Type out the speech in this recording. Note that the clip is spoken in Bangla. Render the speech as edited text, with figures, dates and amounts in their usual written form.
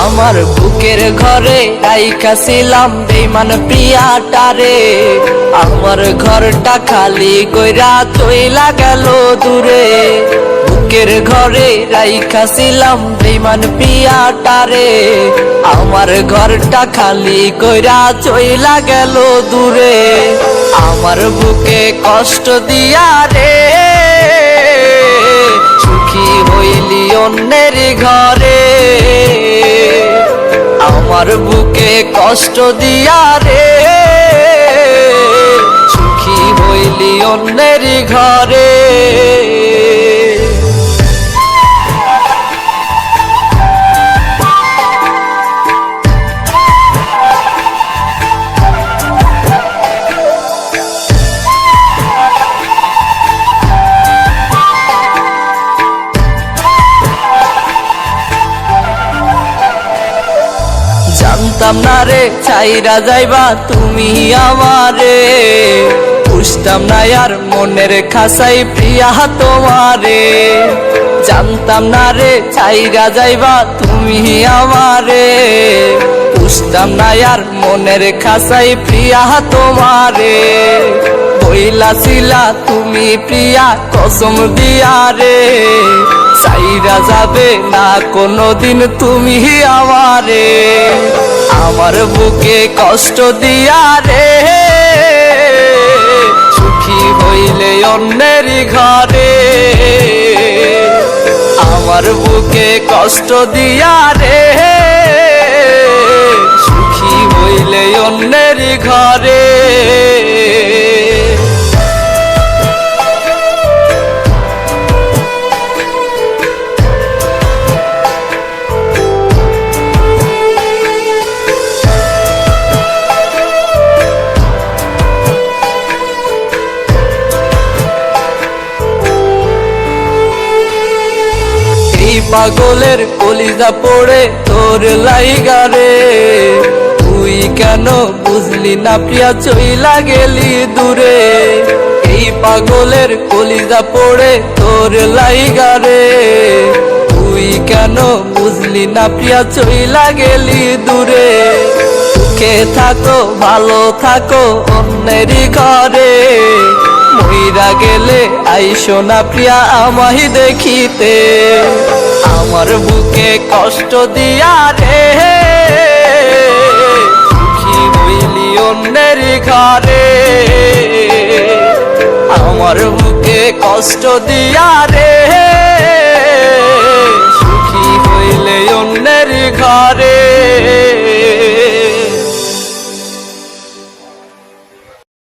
আমার বুকের ঘরে রাইখাছিলাম বেঈমান প্রিয়াটারে, আমার ঘরটা খালি কইরা চইলা গেল দূরে। বুকের ঘরে রাইখাছিলাম বেঈমান প্রিয়াটারে, আমার ঘরটা খালি কইরা চইলা গেল দূরে। আমার বুকে কষ্ট দিয়া রে সুখী হইলি অন্যের ঘরে, আমার বুকে কষ্ট দিয়া রে সুখী হইলি অন্যের ঘরে। জানতাম না রে ছাইরা যাইবা তুমি আমারে, বুঝতাম না আর মনের খাসাই প্রিয়া তোমারে। জানতাম না রে ছাইরা যাইবা তুমি আমারে, বুঝতাম না আর মনের খাসাই প্রিয়া তোমারে। বইলাছিলা তুমি প্রিয়া কসম দিয়া রে, ছাইরা যাবে না কোনদিন তুমি আমারে। আমার বুকে কষ্ট দিয়া রে সুখী হইলে অন্যের ঘরে, আমার বুকে কষ্ট দিয়া রে সুখী হইলে অন্যের ঘরে। পাগলের কলিজা পড়ে তোর লাইগা রে, তুই কেন বুঝলি না প্রিয়া চইলা গেলি দূরে। এই পাগলের কলিজা পড়ে তোর লাইগা রে, তুই কেন বুঝলি না প্রিয়া চইলা গেলি দূরে। সুখে থাকো ভালো থাকো অন্যের ঘরে, মইরা গেলে আইসো না প্রিয়া আমায় দেখিতে। আমার বুকে কষ্ট দিয়া রে সুখী হইলি অন্যের ঘরে, আমার বুকে কষ্ট দিয়া রে সুখী হইলে অন্যের ঘরে।